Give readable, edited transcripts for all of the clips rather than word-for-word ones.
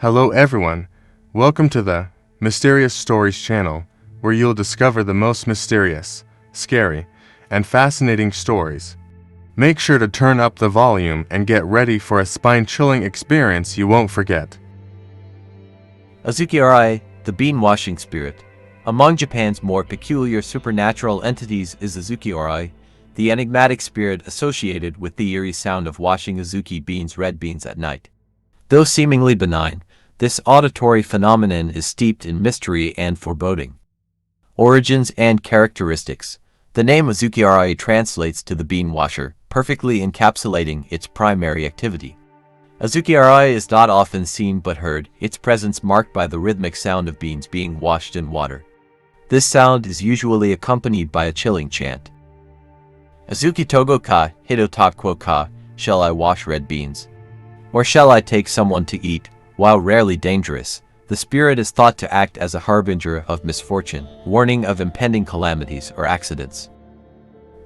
Hello everyone, welcome to the Mysterious Stories channel, where you'll discover the most mysterious, scary, and fascinating stories. Make sure to turn up the volume and get ready for a spine-chilling experience you won't forget. Azuki-onna, the bean-washing spirit. Among Japan's more peculiar supernatural entities is Azuki-onna, the enigmatic spirit associated with the eerie sound of washing azuki beans, red beans, at night. Though seemingly benign, this auditory phenomenon is steeped in mystery and foreboding. Origins and characteristics. The name Azuki-onna translates to the bean washer, perfectly encapsulating its primary activity. Azuki-onna is not often seen but heard, its presence marked by the rhythmic sound of beans being washed in water. This sound is usually accompanied by a chilling chant. Azuki togo ka, hitotako ka, shall I wash red beans? Or shall I take someone to eat? While rarely dangerous, the spirit is thought to act as a harbinger of misfortune, warning of impending calamities or accidents.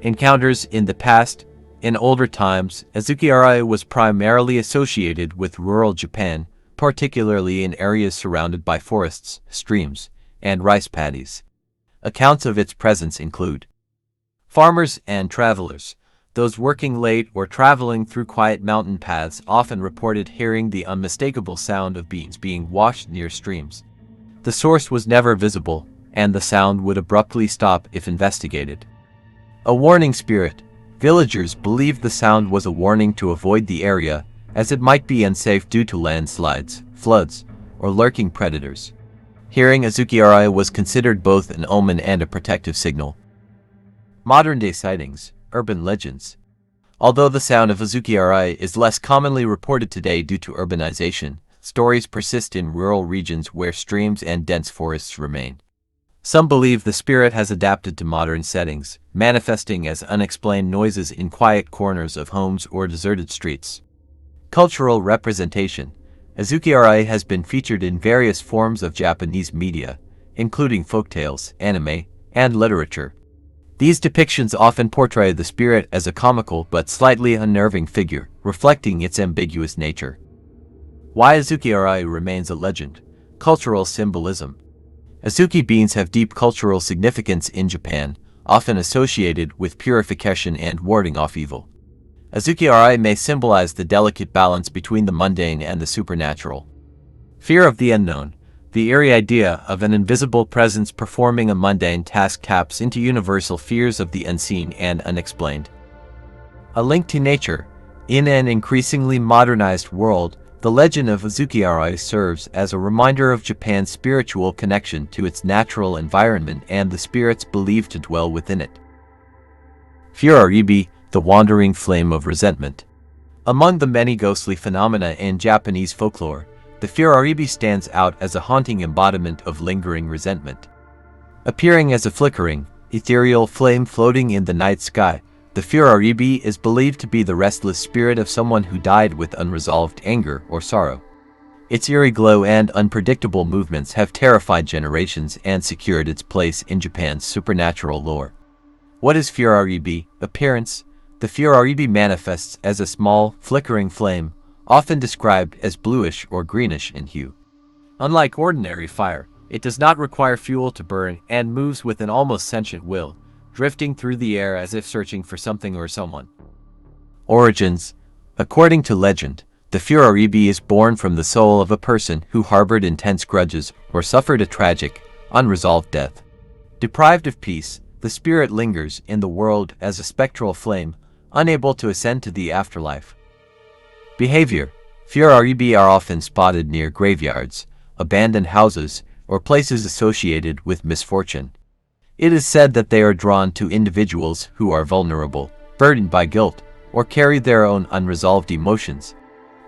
Encounters in the past. In older times, Azuki-onna was primarily associated with rural Japan, particularly in areas surrounded by forests, streams, and rice paddies. Accounts of its presence include farmers and travelers. Those working late or traveling through quiet mountain paths often reported hearing the unmistakable sound of beans being washed near streams. The source was never visible, and the sound would abruptly stop if investigated. A warning spirit. Villagers believed the sound was a warning to avoid the area, as it might be unsafe due to landslides, floods, or lurking predators. Hearing Azuki-onna was considered both an omen and a protective signal. Modern-day sightings. Urban legends. Although the sound of Azuki-onna is less commonly reported today due to urbanization, stories persist in rural regions where streams and dense forests remain. Some believe the spirit has adapted to modern settings, manifesting as unexplained noises in quiet corners of homes or deserted streets. Cultural representation. Azuki-onna has been featured in various forms of Japanese media, including folktales, anime, and literature. These depictions often portray the spirit as a comical but slightly unnerving figure, reflecting its ambiguous nature. Why Azuki-onna remains a legend. Cultural symbolism. Azuki beans have deep cultural significance in Japan, often associated with purification and warding off evil. Azuki-onna may symbolize the delicate balance between the mundane and the supernatural. Fear of the unknown. The eerie idea of an invisible presence performing a mundane task taps into universal fears of the unseen and unexplained. A link to nature. In an increasingly modernized world, the legend of Azuki-onna serves as a reminder of Japan's spiritual connection to its natural environment and the spirits believed to dwell within it. Furaribi, the wandering flame of resentment. Among the many ghostly phenomena in Japanese folklore, the Furaribi stands out as a haunting embodiment of lingering resentment. Appearing as a flickering, ethereal flame floating in the night sky, the Furaribi is believed to be the restless spirit of someone who died with unresolved anger or sorrow. Its eerie glow and unpredictable movements have terrified generations and secured its place in Japan's supernatural lore. What is Furaribi? Appearance. The Furaribi manifests as a small, flickering flame, often described as bluish or greenish in hue. Unlike ordinary fire, it does not require fuel to burn and moves with an almost sentient will, drifting through the air as if searching for something or someone. Origins. According to legend, the Furaribi is born from the soul of a person who harbored intense grudges or suffered a tragic, unresolved death. Deprived of peace, the spirit lingers in the world as a spectral flame, unable to ascend to the afterlife. Behavior. Furaribi are often spotted near graveyards, abandoned houses, or places associated with misfortune. It is said that they are drawn to individuals who are vulnerable, burdened by guilt, or carry their own unresolved emotions.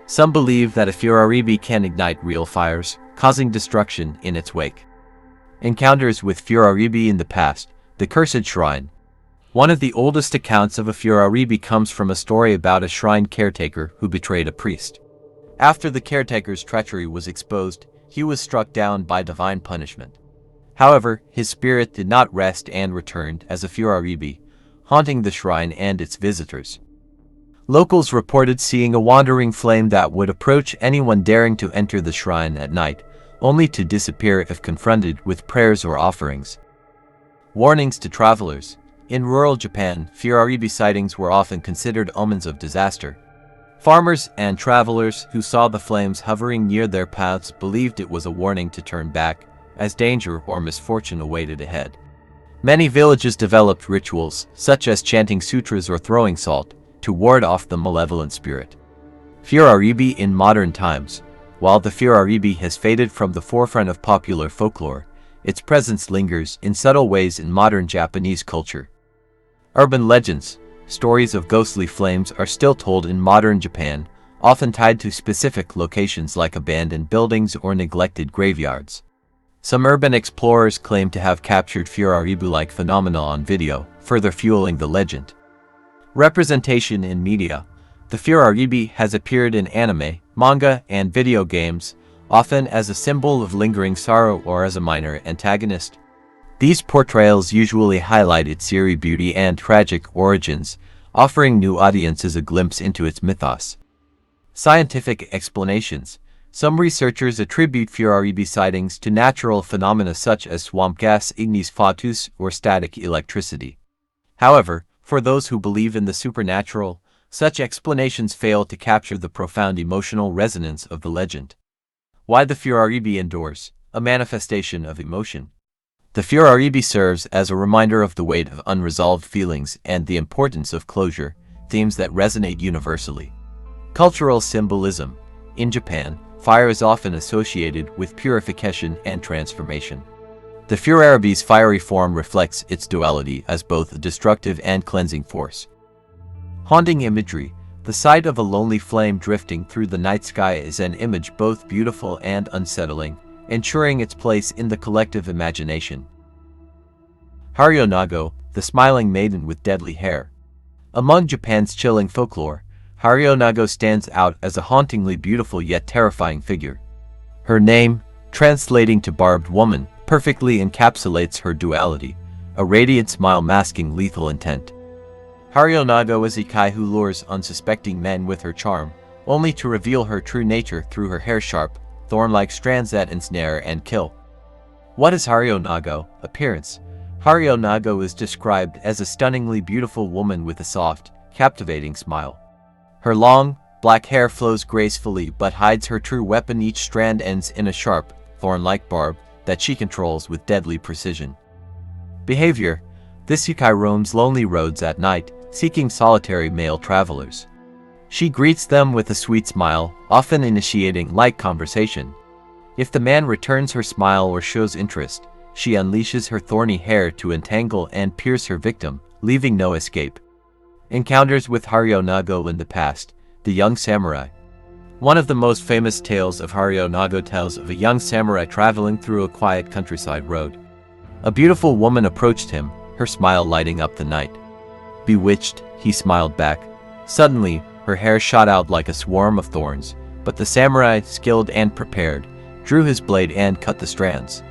Some believe that a Furaribi can ignite real fires, causing destruction in its wake. Encounters with Furaribi in the past. The Cursed Shrine. One of the oldest accounts of a Furaribi comes from a story about a shrine caretaker who betrayed a priest. After the caretaker's treachery was exposed, he was struck down by divine punishment. However, his spirit did not rest and returned as a Furaribi, haunting the shrine and its visitors. Locals reported seeing a wandering flame that would approach anyone daring to enter the shrine at night, only to disappear if confronted with prayers or offerings. Warnings to travelers. In rural Japan, Furaribi sightings were often considered omens of disaster. Farmers and travelers who saw the flames hovering near their paths believed it was a warning to turn back, as danger or misfortune awaited ahead. Many villages developed rituals, such as chanting sutras or throwing salt, to ward off the malevolent spirit. Furaribi in modern times. While the Furaribi has faded from the forefront of popular folklore, its presence lingers in subtle ways in modern Japanese culture. Urban legends. Stories of ghostly flames are still told in modern Japan, often tied to specific locations like abandoned buildings or neglected graveyards. Some urban explorers claim to have captured Furaribu-like phenomena on video, further fueling the legend. Representation in media. The Furaribi has appeared in anime, manga, and video games, often as a symbol of lingering sorrow or as a minor antagonist. These portrayals usually highlight its eerie beauty and tragic origins, offering new audiences a glimpse into its mythos. Scientific explanations. Some researchers attribute Furaribi sightings to natural phenomena such as swamp gas, ignis fatuus, or static electricity. However, for those who believe in the supernatural, such explanations fail to capture the profound emotional resonance of the legend. Why the Furaribi endures. A manifestation of emotion. The Furaribi serves as a reminder of the weight of unresolved feelings and the importance of closure, themes that resonate universally. Cultural symbolism. In Japan, fire is often associated with purification and transformation. The Furaribi's fiery form reflects its duality as both a destructive and cleansing force. Haunting imagery. The sight of a lonely flame drifting through the night sky is an image both beautiful and unsettling, ensuring its place in the collective imagination. Haryo-nago, the smiling maiden with deadly hair. Among Japan's chilling folklore, Haryo-nago stands out as a hauntingly beautiful yet terrifying figure. Her name, translating to barbed woman, perfectly encapsulates her duality, a radiant smile masking lethal intent. Haryo-nago is a Yokai who lures unsuspecting men with her charm, only to reveal her true nature through her hair-sharp, thorn-like strands that ensnare and kill. What is Haryo-nago? Appearance. Haryo-nago is described as a stunningly beautiful woman with a soft, captivating smile. Her long, black hair flows gracefully but hides her true weapon. Each strand ends in a sharp, thorn-like barb that she controls with deadly precision. Behavior. This Yokai roams lonely roads at night, seeking solitary male travelers. She greets them with a sweet smile, often initiating light conversation. If the man returns her smile or shows interest, she unleashes her thorny hair to entangle and pierce her victim, leaving no escape. Encounters with Haryo-nago in the past. The young samurai. One of the most famous tales of Haryo-nago tells of a young samurai traveling through a quiet countryside road. A beautiful woman approached him, her smile lighting up the night. Bewitched, he smiled back. Suddenly, her hair shot out like a swarm of thorns, but the samurai, skilled and prepared, drew his blade and cut the strands.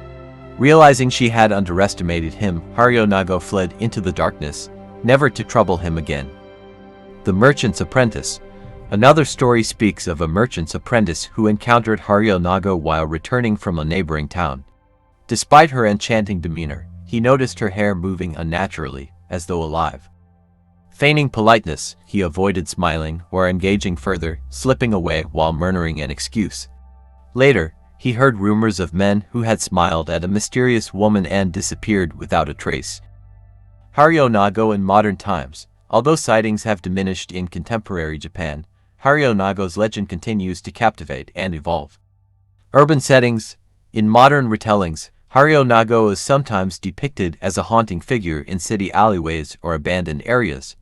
Realizing she had underestimated him, Haryo-nago fled into the darkness, never to trouble him again. The Merchant's Apprentice. Another story speaks of a merchant's apprentice who encountered Haryo-nago while returning from a neighboring town. Despite her enchanting demeanor, he noticed her hair moving unnaturally, as though alive. Feigning politeness, he avoided smiling or engaging further, slipping away while murmuring an excuse. Later, he heard rumors of men who had smiled at a mysterious woman and disappeared without a trace. Haryo-nago in modern times. Although sightings have diminished in contemporary Japan, Haryo-nago's legend continues to captivate and evolve. Urban settings. In modern retellings, Haryo-nago is sometimes depicted as a haunting figure in city alleyways or abandoned areas.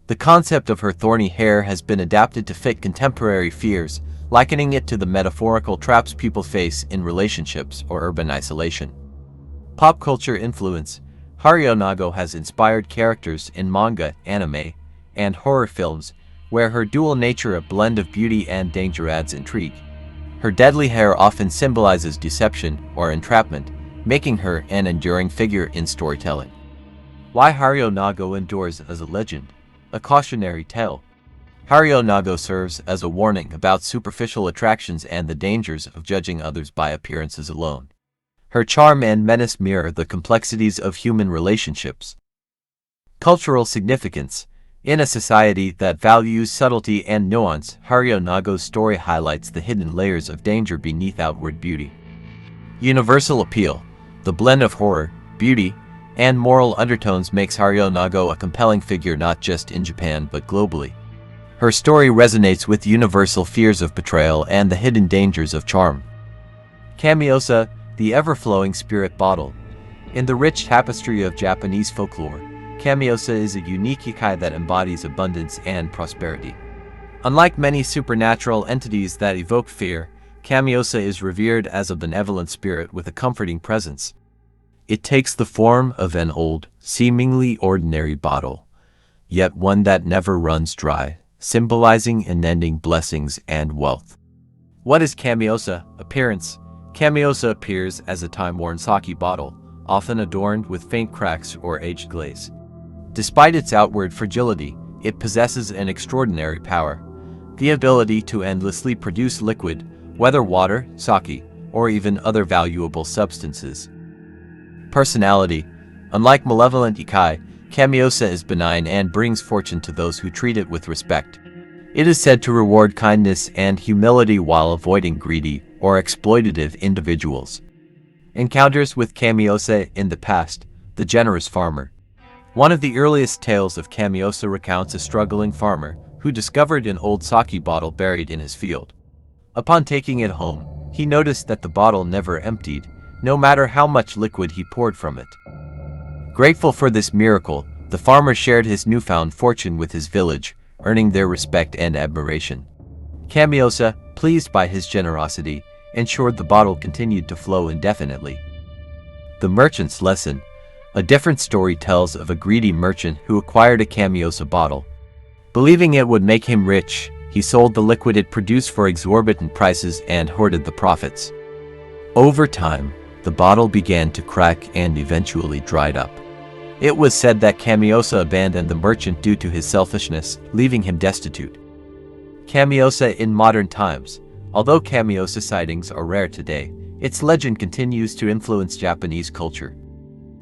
The concept of her thorny hair has been adapted to fit contemporary fears, likening it to the metaphorical traps people face in relationships or urban isolation. Pop culture influence. Haryo-nago has inspired characters in manga, anime, and horror films, where her dual nature, a blend of beauty and danger, adds intrigue. Her deadly hair often symbolizes deception or entrapment, making her an enduring figure in storytelling. Why Haryo-nago endures as a legend. A cautionary tale. Haryo-nago serves as a warning about superficial attractions and the dangers of judging others by appearances alone. Her charm and menace mirror the complexities of human relationships. Cultural significance. In a society that values subtlety and nuance, Haryo-nago's story highlights the hidden layers of danger beneath outward beauty. Universal appeal. The blend of horror, beauty, and moral undertones makes Haryo-nago a compelling figure not just in Japan but globally. Her story resonates with universal fears of betrayal and the hidden dangers of charm. Kamiosa, the ever-flowing spirit bottle. In the rich tapestry of Japanese folklore, Kamiosa is a unique yokai that embodies abundance and prosperity. Unlike many supernatural entities that evoke fear, Kamiosa is revered as a benevolent spirit with a comforting presence. It takes the form of an old, seemingly ordinary bottle, yet one that never runs dry, symbolizing unending blessings and wealth. What is Kamiosa? Appearance. Kamiosa appears as a time-worn sake bottle, often adorned with faint cracks or aged glaze. Despite its outward fragility, it possesses an extraordinary power: the ability to endlessly produce liquid, whether water, sake, or even other valuable substances. Personality. Unlike malevolent yokai, Kamiosa is benign and brings fortune to those who treat it with respect. It is said to reward kindness and humility while avoiding greedy or exploitative individuals. Encounters with Kamiosa in the past. The generous farmer. One of the earliest tales of Kamiosa recounts a struggling farmer who discovered an old sake bottle buried in his field. Upon taking it home, he noticed that the bottle never emptied, no matter how much liquid he poured from it. Grateful for this miracle, the farmer shared his newfound fortune with his village, earning their respect and admiration. Kamiosa, pleased by his generosity, ensured the bottle continued to flow indefinitely. The merchant's lesson. A different story tells of a greedy merchant who acquired a Kamiosa bottle. Believing it would make him rich, he sold the liquid it produced for exorbitant prices and hoarded the profits. Over time, the bottle began to crack and eventually dried up. It was said that Kamiosa abandoned the merchant due to his selfishness, leaving him destitute. Kamiosa in modern times. Although Kamiosa sightings are rare today, its legend continues to influence Japanese culture.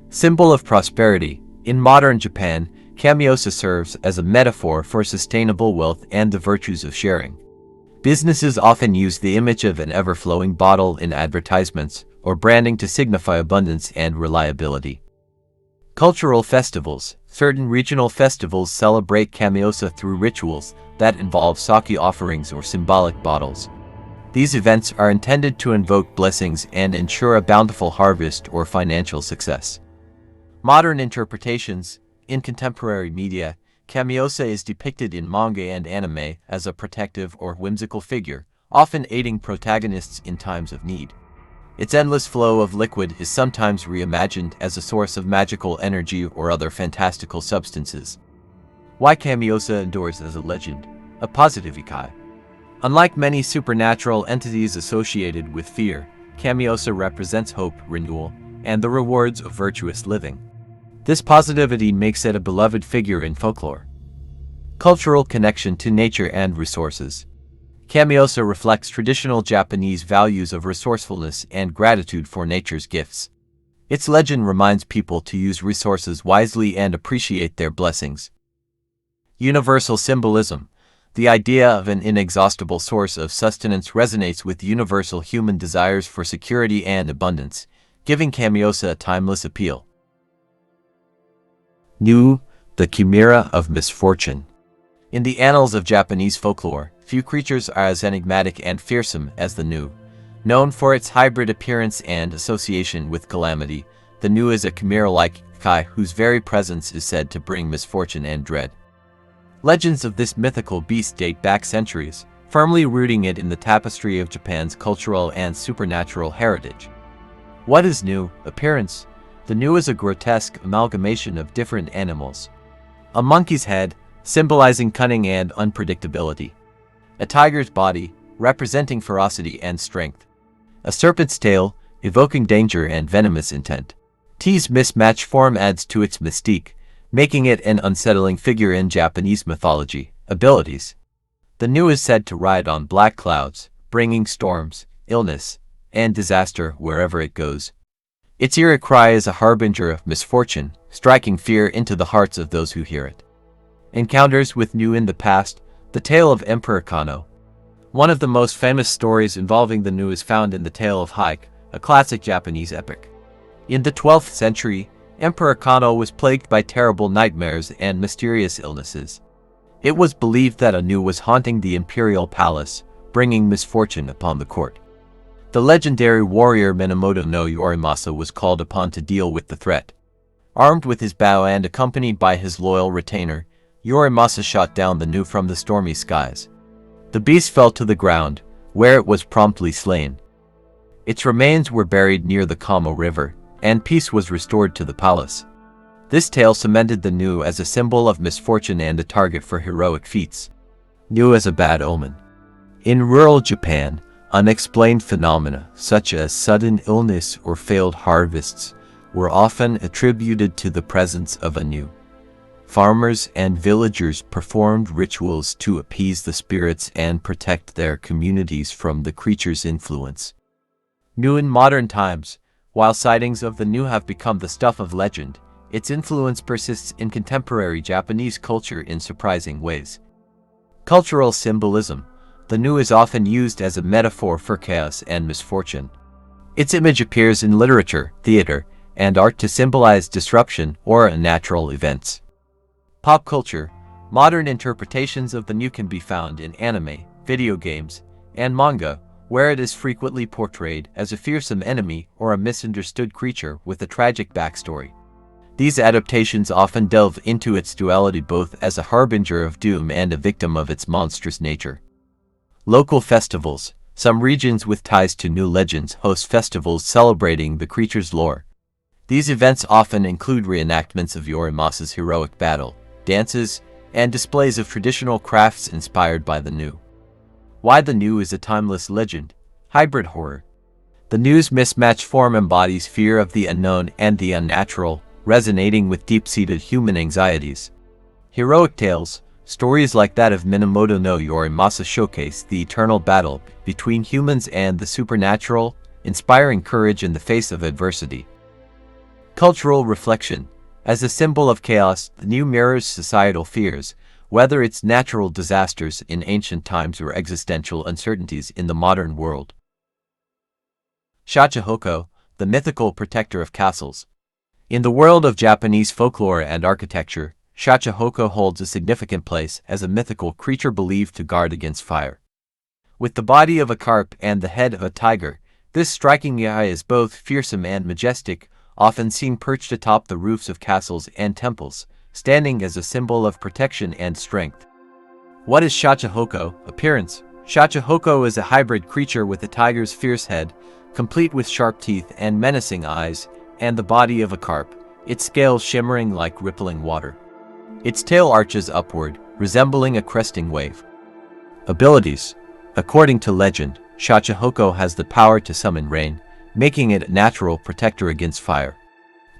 Symbol of prosperity. In modern Japan, Kamiosa serves as a metaphor for sustainable wealth and the virtues of sharing. Businesses often use the image of an ever-flowing bottle in advertisements or branding to signify abundance and reliability. Cultural festivals. Certain regional festivals celebrate Kamiosa through rituals that involve sake offerings or symbolic bottles. These events are intended to invoke blessings and ensure a bountiful harvest or financial success. Modern interpretations. In contemporary media, Kamiosa is depicted in manga and anime as a protective or whimsical figure, often aiding protagonists in times of need. Its endless flow of liquid is sometimes reimagined as a source of magical energy or other fantastical substances. Why Kamiosa endures as a legend? A positive yokai. Unlike many supernatural entities associated with fear, Kamiosa represents hope, renewal, and the rewards of virtuous living. This positivity makes it a beloved figure in folklore. Cultural connection to nature and resources. Kamiosa reflects traditional Japanese values of resourcefulness and gratitude for nature's gifts. Its legend reminds people to use resources wisely and appreciate their blessings. Universal symbolism. The idea of an inexhaustible source of sustenance resonates with universal human desires for security and abundance, giving Kamiosa a timeless appeal. Nu, the chimera of misfortune. In the annals of Japanese folklore, few creatures are as enigmatic and fearsome as the Nu. Known for its hybrid appearance and association with calamity, the Nu is a chimera-like yokai whose very presence is said to bring misfortune and dread. Legends of this mythical beast date back centuries, firmly rooting it in the tapestry of Japan's cultural and supernatural heritage. What is Nu? Appearance. The Nu is a grotesque amalgamation of different animals. A monkey's head, symbolizing cunning and unpredictability. A tiger's body, representing ferocity and strength. A serpent's tail, evoking danger and venomous intent. T's mismatched form adds to its mystique, making it an unsettling figure in Japanese mythology. Abilities. The Nu is said to ride on black clouds, bringing storms, illness, and disaster wherever it goes. Its eerie cry is a harbinger of misfortune, striking fear into the hearts of those who hear it. Encounters with Nu in the past. The tale of Emperor Kano. One of the most famous stories involving the Nu is found in the Tale of Hike, a classic Japanese epic. In the 12th century, Emperor Kano was plagued by terrible nightmares and mysterious illnesses. It was believed that a Nu was haunting the imperial palace, bringing misfortune upon the court. The legendary warrior Minamoto no Yorimasa was called upon to deal with the threat. Armed with his bow and accompanied by his loyal retainer, Yorimasa shot down the Nu from the stormy skies. The beast fell to the ground, where it was promptly slain. Its remains were buried near the Kamo River, and peace was restored to the palace. This tale cemented the Nu as a symbol of misfortune and a target for heroic feats. Nu as a bad omen. In rural Japan, unexplained phenomena such as sudden illness or failed harvests were often attributed to the presence of a Nu. Farmers and villagers performed rituals to appease the spirits and protect their communities from the creature's influence. Nu in modern times, while sightings of the Nu have become the stuff of legend, its influence persists in contemporary Japanese culture in surprising ways. Cultural symbolism. The Nu is often used as a metaphor for chaos and misfortune. Its image appears in literature, theater, and art to symbolize disruption or unnatural events. Pop culture. Modern interpretations of the Nu can be found in anime, video games, and manga, where it is frequently portrayed as a fearsome enemy or a misunderstood creature with a tragic backstory. These adaptations often delve into its duality both as a harbinger of doom and a victim of its monstrous nature. Local festivals. Some regions with ties to Nu legends host festivals celebrating the creature's lore. These events often include reenactments of Yorimasa's heroic battle, dances, and displays of traditional crafts inspired by the Nu. Why the Nu is a timeless legend. Hybrid horror. The Nu's mismatched form embodies fear of the unknown and the unnatural, resonating with deep-seated human anxieties. Heroic tales. Stories like that of Minamoto no Yorimasa showcase the eternal battle between humans and the supernatural, inspiring courage in the face of adversity. Cultural reflection. As a symbol of chaos, the Nu mirrors societal fears, whether it's natural disasters in ancient times or existential uncertainties in the modern world. Shachihoko, the mythical protector of castles. In the world of Japanese folklore and architecture, Shachihoko holds a significant place as a mythical creature believed to guard against fire. With the body of a carp and the head of a tiger, this striking yokai is both fearsome and majestic, often seen perched atop the roofs of castles and temples, standing as a symbol of protection and strength. What is Shachihoko? Appearance. Shachihoko is a hybrid creature with a tiger's fierce head, complete with sharp teeth and menacing eyes, and the body of a carp, its scales shimmering like rippling water. Its tail arches upward, resembling a cresting wave. Abilities. According to legend, Shachihoko has the power to summon rain, making it a natural protector against fire.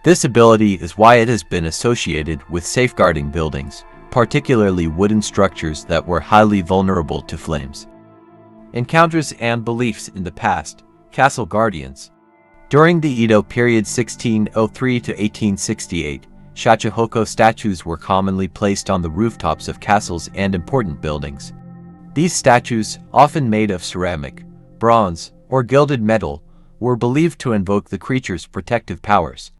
This ability is why it has been associated with safeguarding buildings, particularly wooden structures that were highly vulnerable to flames. Encounters and beliefs in the past. Castle guardians. During the Edo period 1603 to 1868, Shachihoko statues were commonly placed on the rooftops of castles and important buildings. These statues, often made of ceramic, bronze, or gilded metal, were believed to invoke the creature's protective powers.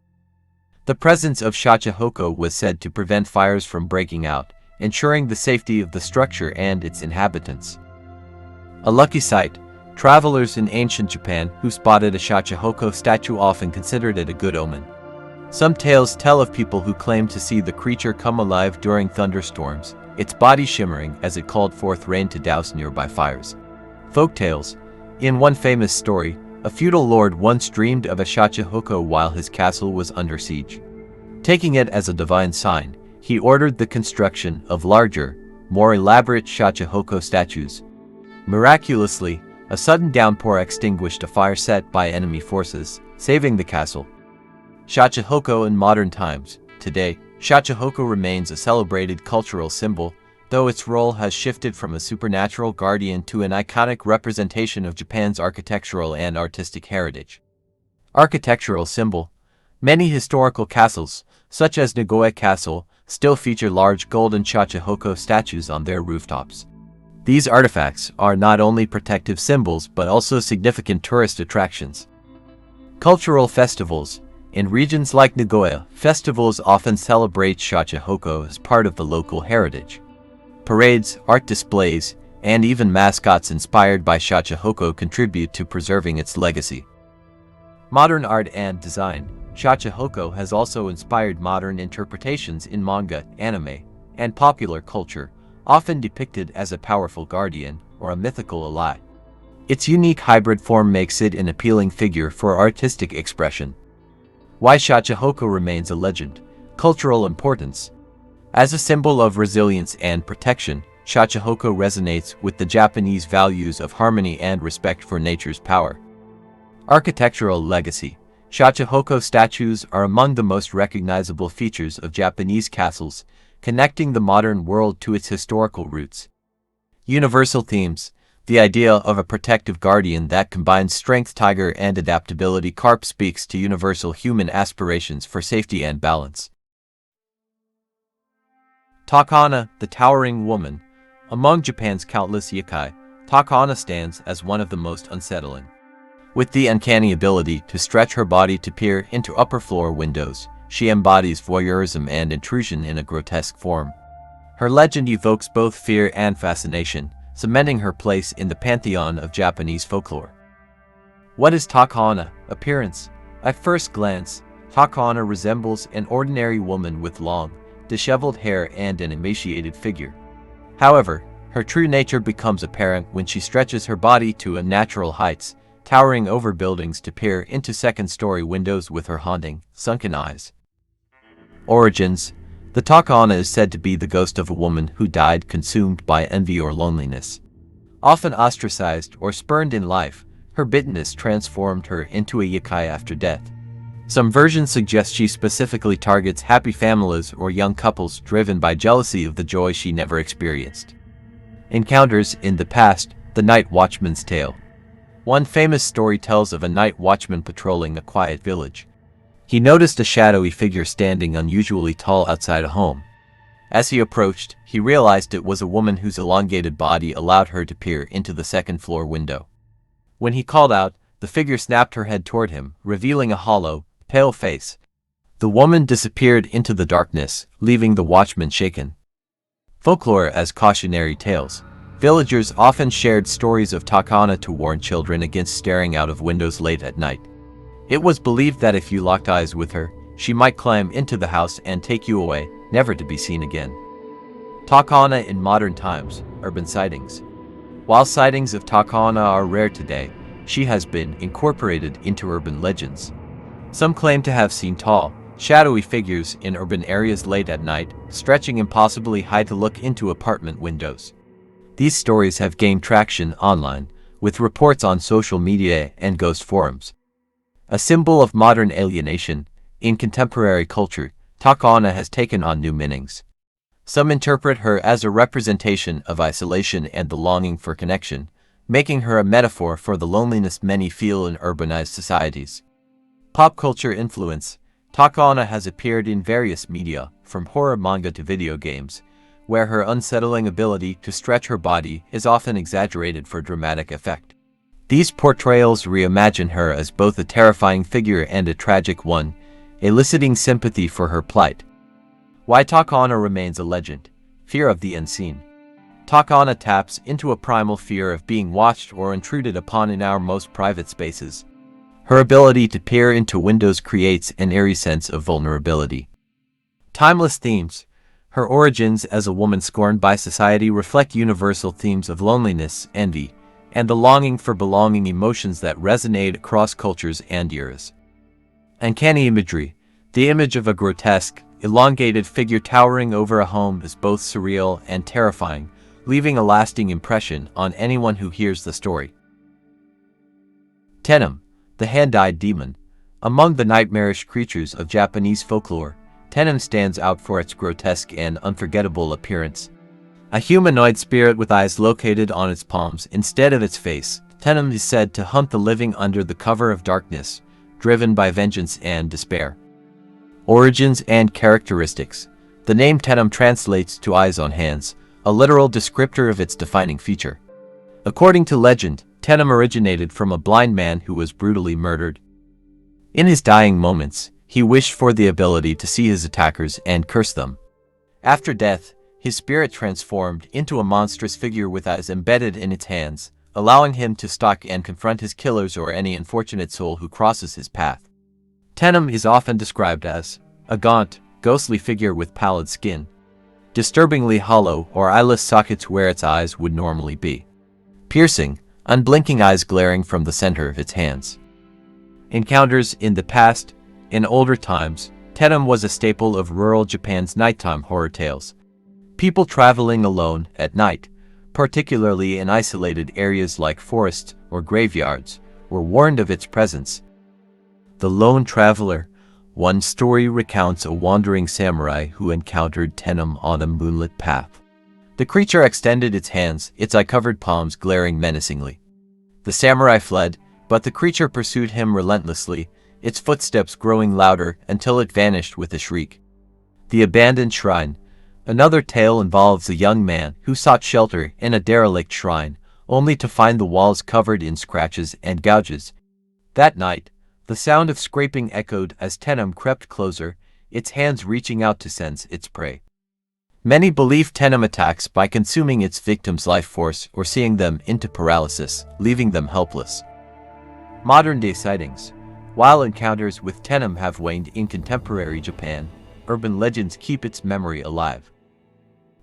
The presence of Shachihoko was said to prevent fires from breaking out, ensuring the safety of the structure and its inhabitants. A lucky sight. Travelers in ancient Japan who spotted a Shachihoko statue often considered it a good omen. Some tales tell of people who claimed to see the creature come alive during thunderstorms, its body shimmering as it called forth rain to douse nearby fires. Folk tales. In one famous story, a feudal lord once dreamed of a Shachihoko while his castle was under siege. Taking it as a divine sign, he ordered the construction of larger, more elaborate Shachihoko statues. Miraculously, a sudden downpour extinguished a fire set by enemy forces, saving the castle. Shachihoko in modern times. Today, Shachihoko remains a celebrated cultural symbol, though its role has shifted from a supernatural guardian to an iconic representation of Japan's architectural and artistic heritage. Architectural symbol. Many historical castles, such as Nagoya Castle, still feature large golden shachihoko statues on their rooftops. These artifacts are not only protective symbols but also significant tourist attractions. Cultural festivals. In regions like Nagoya, festivals often celebrate shachihoko as part of the local heritage. Parades, art displays, and even mascots inspired by shachihoko contribute to preserving its legacy. Modern art and design. Shachihoko has also inspired modern interpretations in manga, anime, and popular culture, often depicted as a powerful guardian or a mythical ally. Its unique hybrid form makes it an appealing figure for artistic expression. Why shachihoko remains a legend. Cultural importance. As a symbol of resilience and protection, shachihoko resonates with the Japanese values of harmony and respect for nature's power. Architectural legacy. Shachihoko statues are among the most recognizable features of Japanese castles, connecting the modern world to its historical roots. Universal themes. The idea of a protective guardian that combines strength tiger and adaptability carp speaks to universal human aspirations for safety and balance. Takana, the towering woman. Among Japan's countless yokai, Takana stands as one of the most unsettling. With the uncanny ability to stretch her body to peer into upper-floor windows, she embodies voyeurism and intrusion in a grotesque form. Her legend evokes both fear and fascination, cementing her place in the pantheon of Japanese folklore. What is Takana? Appearance. At first glance, Takana resembles an ordinary woman with long, disheveled hair and an emaciated figure. However, her true nature becomes apparent when she stretches her body to unnatural heights, towering over buildings to peer into second-story windows with her haunting, sunken eyes. Origins. The Takana is said to be the ghost of a woman who died consumed by envy or loneliness. Often ostracized or spurned in life, her bitterness transformed her into a yokai after death. Some versions suggest she specifically targets happy families or young couples driven by jealousy of the joy she never experienced. Encounters in the past. The Night Watchman's Tale. One famous story tells of a night watchman patrolling a quiet village. He noticed a shadowy figure standing unusually tall outside a home. As he approached, he realized it was a woman whose elongated body allowed her to peer into the second-floor window. When he called out, the figure snapped her head toward him, revealing a hollow, pale face. The woman disappeared into the darkness, leaving the watchman shaken. Folklore as cautionary tales. Villagers often shared stories of Takana to warn children against staring out of windows late at night. It was believed that if you locked eyes with her, she might climb into the house and take you away, never to be seen again. Takana in modern times. Urban sightings. While sightings of Takana are rare today, she has been incorporated into urban legends. Some claim to have seen tall, shadowy figures in urban areas late at night, stretching impossibly high to look into apartment windows. These stories have gained traction online, with reports on social media and ghost forums. A symbol of modern alienation, in contemporary culture, Takana has taken on new meanings. Some interpret her as a representation of isolation and the longing for connection, making her a metaphor for the loneliness many feel in urbanized societies. Pop culture influence. Takana has appeared in various media, from horror manga to video games, where her unsettling ability to stretch her body is often exaggerated for dramatic effect. These portrayals reimagine her as both a terrifying figure and a tragic one, eliciting sympathy for her plight. Why Takana remains a legend. Fear of the unseen. Takana taps into a primal fear of being watched or intruded upon in our most private spaces. Her ability to peer into windows creates an eerie sense of vulnerability. Timeless themes. Her origins as a woman scorned by society reflect universal themes of loneliness, envy, and the longing for belonging, emotions that resonate across cultures and eras. Uncanny imagery. The image of a grotesque, elongated figure towering over a home is both surreal and terrifying, leaving a lasting impression on anyone who hears the story. Tenem, the hand-eyed demon. Among the nightmarish creatures of Japanese folklore, Tenem stands out for its grotesque and unforgettable appearance. A humanoid spirit with eyes located on its palms instead of its face, Tenom is said to hunt the living under the cover of darkness, driven by vengeance and despair. Origins and characteristics. The name Tenom translates to eyes on hands, a literal descriptor of its defining feature. According to legend, Tenom originated from a blind man who was brutally murdered. In his dying moments, he wished for the ability to see his attackers and curse them. After death, his spirit transformed into a monstrous figure with eyes embedded in its hands, allowing him to stalk and confront his killers or any unfortunate soul who crosses his path. Tenom is often described as a gaunt, ghostly figure with pallid skin, disturbingly hollow or eyeless sockets where its eyes would normally be, piercing, unblinking eyes glaring from the center of its hands. Encounters in the past. In older times, Tenom was a staple of rural Japan's nighttime horror tales. People traveling alone at night, particularly in isolated areas like forests or graveyards, were warned of its presence. The Lone Traveler. One story recounts a wandering samurai who encountered Tenom on a moonlit path. The creature extended its hands, its eye-covered palms glaring menacingly. The samurai fled, but the creature pursued him relentlessly, its footsteps growing louder until it vanished with a shriek. The Abandoned Shrine. Another tale involves a young man who sought shelter in a derelict shrine, only to find the walls covered in scratches and gouges. That night, the sound of scraping echoed as Tenom crept closer, its hands reaching out to sense its prey. Many believe Tenom attacks by consuming its victims' life force or seeing them into paralysis, leaving them helpless. Modern-day sightings. While encounters with Tenom have waned in contemporary Japan, urban legends keep its memory alive.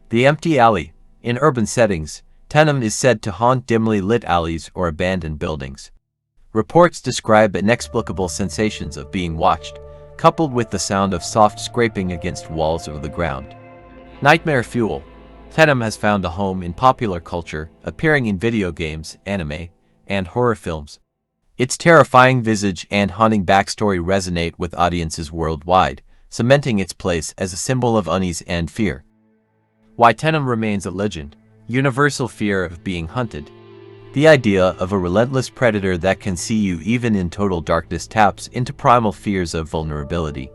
The Empty Alley. In urban settings, Tenom is said to haunt dimly lit alleys or abandoned buildings. Reports describe inexplicable sensations of being watched, coupled with the sound of soft scraping against walls or the ground. Nightmare fuel. Tenom has found a home in popular culture, appearing in video games, anime, and horror films. Its terrifying visage and haunting backstory resonate with audiences worldwide, cementing its place as a symbol of unease and fear. Why Tenom remains a legend. Universal fear of being hunted. The idea of a relentless predator that can see you even in total darkness taps into primal fears of vulnerability.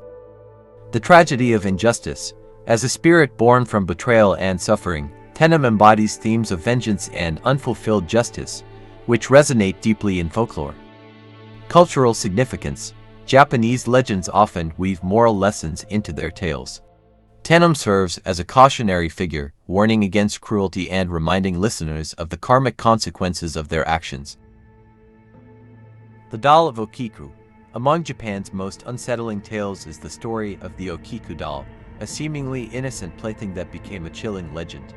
The tragedy of injustice. As a spirit born from betrayal and suffering, Tenom embodies themes of vengeance and unfulfilled justice, which resonate deeply in folklore. Cultural significance. Japanese legends often weave moral lessons into their tales. Tenom serves as a cautionary figure, warning against cruelty and reminding listeners of the karmic consequences of their actions. The Doll of Okiku. Among Japan's most unsettling tales is the story of the Okiku doll, a seemingly innocent plaything that became a chilling legend.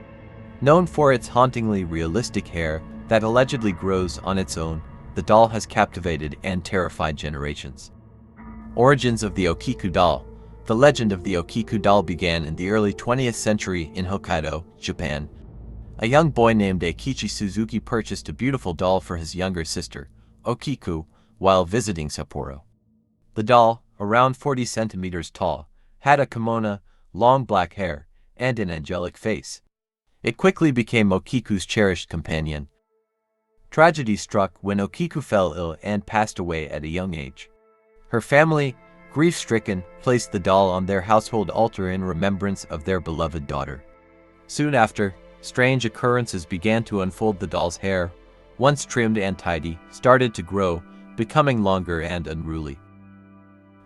Known for its hauntingly realistic hair that allegedly grows on its own, the doll has captivated and terrified generations. Origins of the Okiku doll. The legend of the Okiku doll began in the early 20th century in Hokkaido, Japan. A young boy named Eikichi Suzuki purchased a beautiful doll for his younger sister, Okiku, while visiting Sapporo. The doll, around 40 centimeters tall, had a kimono, long black hair, and an angelic face. It quickly became Okiku's cherished companion. Tragedy struck when Okiku fell ill and passed away at a young age. Her family, grief-stricken, placed the doll on their household altar in remembrance of their beloved daughter. Soon after, strange occurrences began to unfold. The doll's hair, once trimmed and tidy, started to grow, becoming longer and unruly.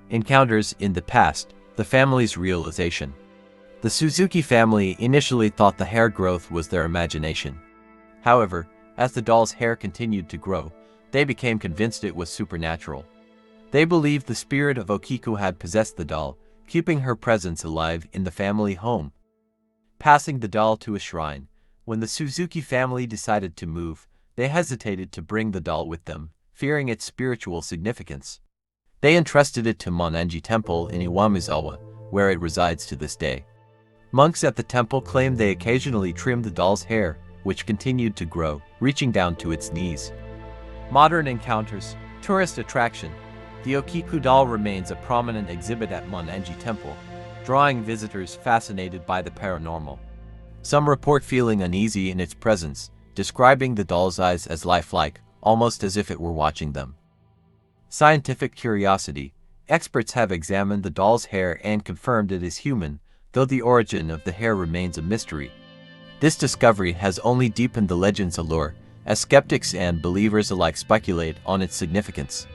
Encounters in the past. The family's realization. The Suzuki family initially thought the hair growth was their imagination. However, as the doll's hair continued to grow, they became convinced it was supernatural. They believed the spirit of Okiku had possessed the doll, keeping her presence alive in the family home. Passing the doll to a shrine. When the Suzuki family decided to move, they hesitated to bring the doll with them, fearing its spiritual significance. They entrusted it to Monenji Temple in Iwamizawa, where it resides to this day. Monks at the temple claimed they occasionally trimmed the doll's hair, which continued to grow, reaching down to its knees. Modern encounters. Tourist attraction. The Okiku doll remains a prominent exhibit at Monenji Temple, drawing visitors fascinated by the paranormal. Some report feeling uneasy in its presence, describing the doll's eyes as lifelike, almost as if it were watching them. Scientific curiosity. Experts have examined the doll's hair and confirmed it is human, though the origin of the hair remains a mystery. This discovery has only deepened the legend's allure, as skeptics and believers alike speculate on its significance.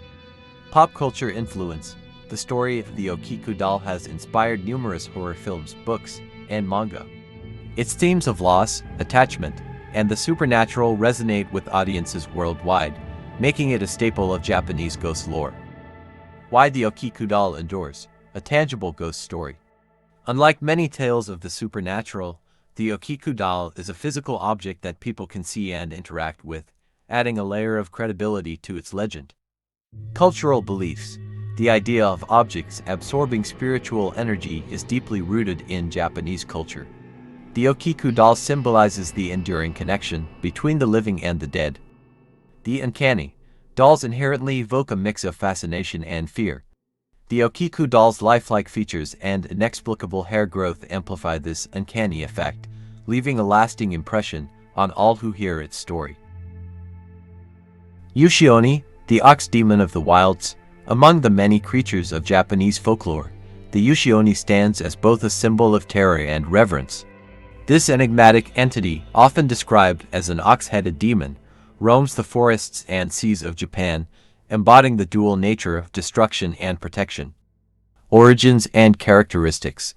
Pop culture influence. The story of the Okiku doll has inspired numerous horror films, books, and manga. Its themes of loss, attachment, and the supernatural resonate with audiences worldwide, making it a staple of Japanese ghost lore. Why the Okiku doll endures. A tangible ghost story. Unlike many tales of the supernatural, the Okiku doll is a physical object that people can see and interact with, adding a layer of credibility to its legend. Cultural beliefs. The idea of objects absorbing spiritual energy is deeply rooted in Japanese culture. The Okiku doll symbolizes the enduring connection between the living and the dead. The uncanny. Dolls inherently evoke a mix of fascination and fear. The Okiku doll's lifelike features and inexplicable hair growth amplify this uncanny effect, leaving a lasting impression on all who hear its story. Yushi-Onni, the ox demon of the wilds. Among the many creatures of Japanese folklore, the Yushi-Onni stands as both a symbol of terror and reverence. This enigmatic entity, often described as an ox-headed demon, roams the forests and seas of Japan, embodying the dual nature of destruction and protection. Origins and characteristics.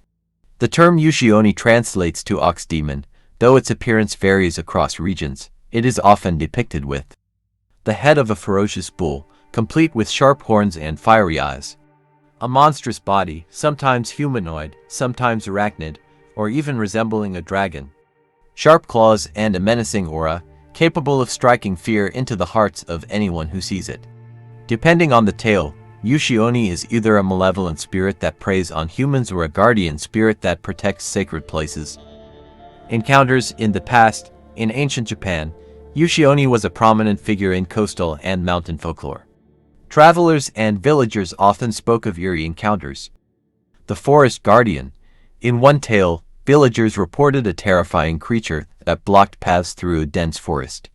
The term Yushi-Onni translates to ox demon, though its appearance varies across regions. It is often depicted with the head of a ferocious bull, complete with sharp horns and fiery eyes. A monstrous body, sometimes humanoid, sometimes arachnid, or even resembling a dragon. Sharp claws and a menacing aura, capable of striking fear into the hearts of anyone who sees it. Depending on the tale, Yushi-Onni is either a malevolent spirit that preys on humans or a guardian spirit that protects sacred places. Encounters in the past. In ancient Japan, Yushi-Onni was a prominent figure in coastal and mountain folklore. Travelers and villagers often spoke of eerie encounters. The forest guardian. In one tale, villagers reported a terrifying creature that blocked paths through a dense forest.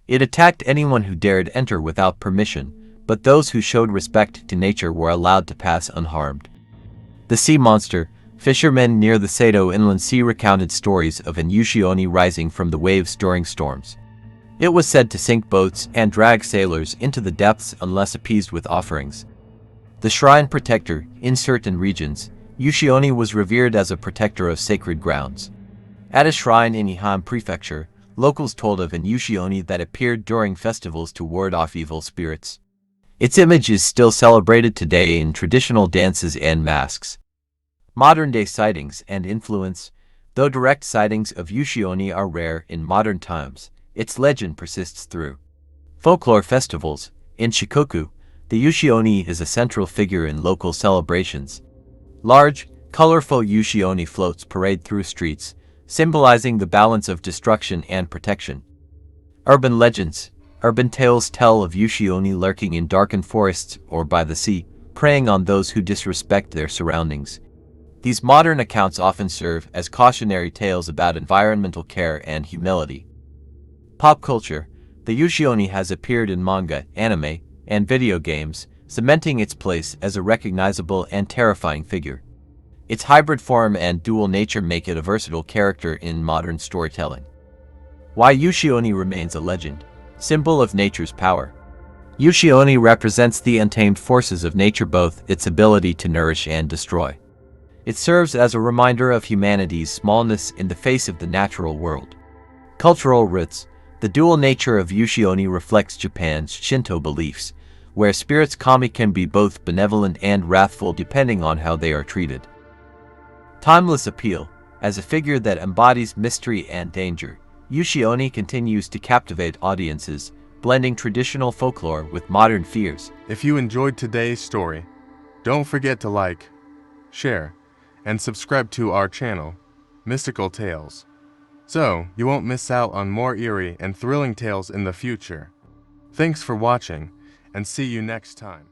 It attacked anyone who dared enter without permission, but those who showed respect to nature were allowed to pass unharmed. The sea monster. Fishermen near the Sato Inland Sea recounted stories of an Yushi-Onni rising from the waves during storms. It was said to sink boats and drag sailors into the depths unless appeased with offerings. The shrine protector. In certain regions, Yushi-Onni was revered as a protector of sacred grounds. At a shrine in Ihan Prefecture, locals told of an Yushi-Onni that appeared during festivals to ward off evil spirits. Its image is still celebrated today in traditional dances and masks. Modern-day sightings and influence. Though direct sightings of Yushi-Onni are rare in modern times, its legend persists through folklore festivals. In Shikoku, the Yushi-Onni is a central figure in local celebrations. Large, colorful Yushi-Onni floats parade through streets, symbolizing the balance of destruction and protection. Urban legends. Urban tales tell of Yushi-Onni lurking in darkened forests or by the sea, preying on those who disrespect their surroundings. These modern accounts often serve as cautionary tales about environmental care and humility. Pop culture. The Yushi-Onni has appeared in manga, anime, and video games, cementing its place as a recognizable and terrifying figure. Its hybrid form and dual nature make it a versatile character in modern storytelling. Why Yushi-Onni remains a legend. Symbol of nature's power. Yushi-Onni represents the untamed forces of nature, both its ability to nourish and destroy. It serves as a reminder of humanity's smallness in the face of the natural world. Cultural roots. The dual nature of Yushi-Onni reflects Japan's Shinto beliefs, where spirits kami can be both benevolent and wrathful depending on how they are treated. Timeless appeal. As a figure that embodies mystery and danger, Yushi-Onni continues to captivate audiences, blending traditional folklore with modern fears. If you enjoyed today's story, don't forget to like, share, and subscribe to our channel, Mystical Tales, so you won't miss out on more eerie and thrilling tales in the future. Thanks for watching, and see you next time.